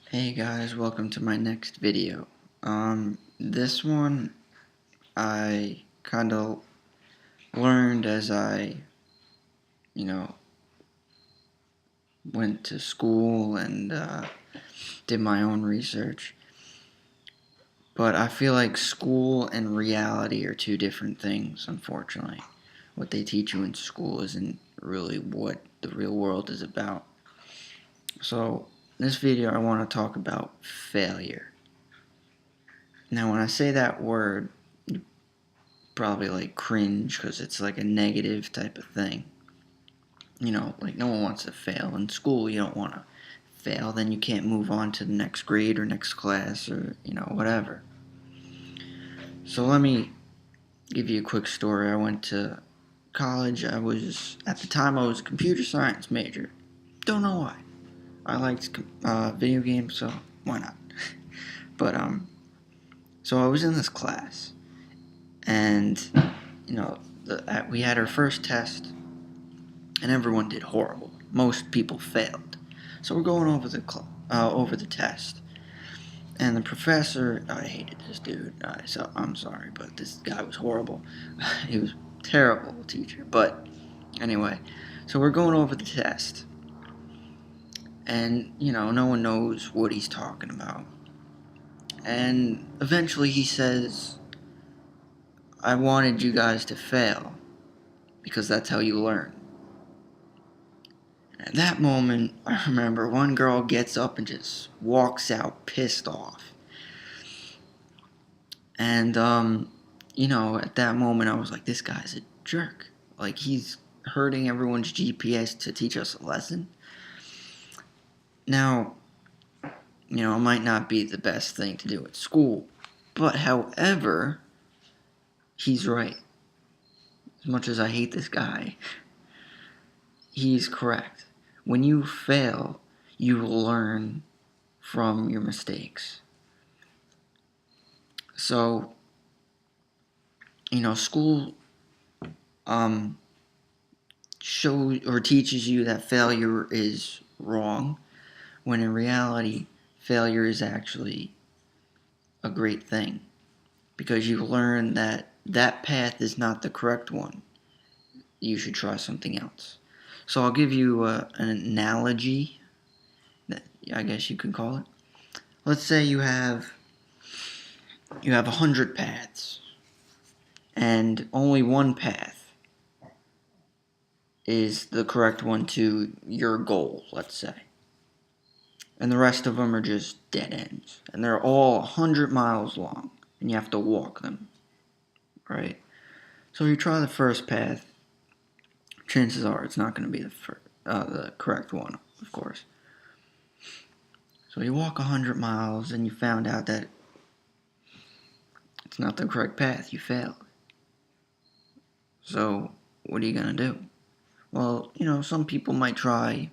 Hey guys, welcome to my next video. This one I kind of learned as I, you know, went to school and did my own research. But I feel like school and reality are two different things, unfortunately. What they teach you in school isn't really what the real world is about. So, in this video I want to talk about failure. Now, when I say that word, probably like cringe because it's like a negative type of thing. Like no one wants to fail. In school, you don't want to fail, then you can't move on to the next grade or next class or, whatever. So let me give you a quick story. I went to college. At the time, I was a computer science major. Don't know why. I liked video games, so why not? But, so I was in this class, and, we had our first test and everyone did horrible. Most people failed. So we're going over the test, and the professor, I hated this dude. I'm sorry, but this guy was horrible. He was a terrible teacher. But anyway, so we're going over the test, and no one knows what he's talking about. And eventually he says, "I wanted you guys to fail because that's how you learn." At that moment, I remember one girl gets up and just walks out pissed off. And, at that moment, I was like, this guy's a jerk. Like, he's hurting everyone's GPS to teach us a lesson. Now, it might not be the best thing to do at school. But, however, he's right. As much as I hate this guy, he's correct. When you fail, you learn from your mistakes. So, school shows or teaches you that failure is wrong, when in reality, failure is actually a great thing, because you learn that that path is not the correct one. You should try something else. So I'll give you an analogy, that I guess you could call it. Let's say you have 100 paths, and only one path is the correct one to your goal, let's say. And the rest of them are just dead ends. And they're all 100 miles long, and you have to walk them, right? So you try the first path, chances are it's not going to be the correct one, of course. So you walk 100 miles, and you found out that it's not the correct path. You failed. So what are you going to do? Well, some people might try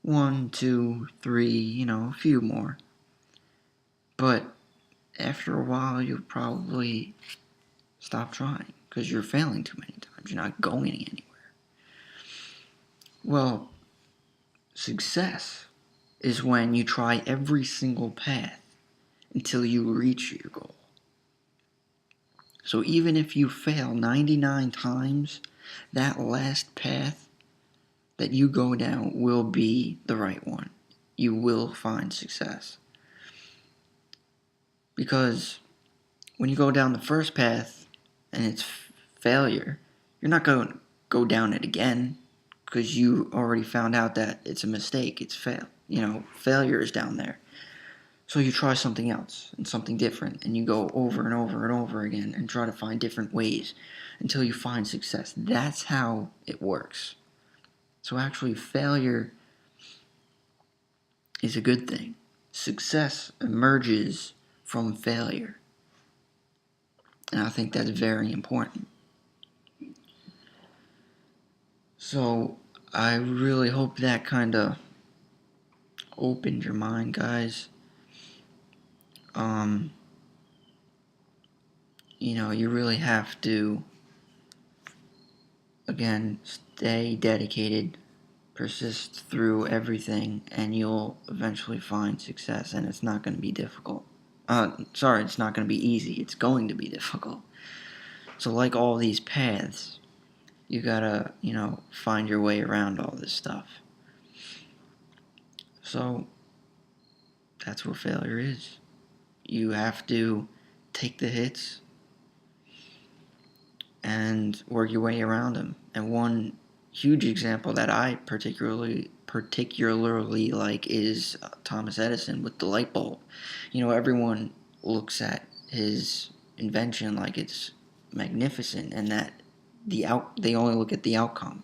1, 2, 3, a few more. But after a while, you'll probably stop trying because you're failing too many times. You're not going anywhere. Well, success is when you try every single path until you reach your goal. So even if you fail 99 times, that last path that you go down will be the right one. You will find success. Because when you go down the first path and it's failure, you're not going to go down it again because you already found out that it's a mistake. It's failure is down there. So you try something else and something different, and you go over and over and over again and try to find different ways until you find success. That's how it works. So actually, failure is a good thing. Success emerges from failure. And I think that's very important. So I really hope that kind of opened your mind, guys. You really have to, again, stay dedicated, persist through everything, and you'll eventually find success, and it's not going to be difficult. It's not going to be easy. It's going to be difficult. So, like all these paths, you gotta, find your way around all this stuff. So, that's what failure is. You have to take the hits and work your way around them. And one huge example that I particularly like is Thomas Edison with the light bulb. Everyone looks at his invention like it's magnificent, and that they only look at the outcome.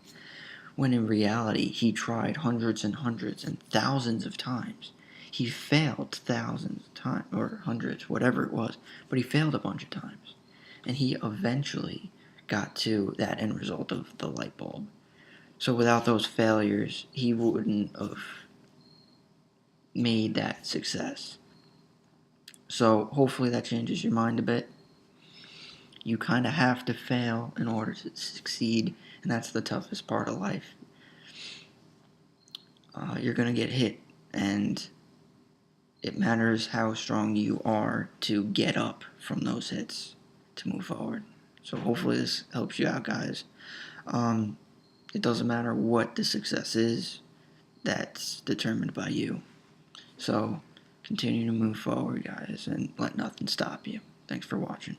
When in reality, he tried hundreds and hundreds and thousands of times. He failed thousands of times, or hundreds, whatever it was, but he failed a bunch of times. And he eventually got to that end result of the light bulb. So without those failures, he wouldn't have made that success. So hopefully that changes your mind a bit. You kind of have to fail in order to succeed, and that's the toughest part of life. You're going to get hit, and it matters how strong you are to get up from those hits to move forward. So hopefully this helps you out, guys. It doesn't matter what the success is, that's determined by you. So continue to move forward, guys, and let nothing stop you. Thanks for watching.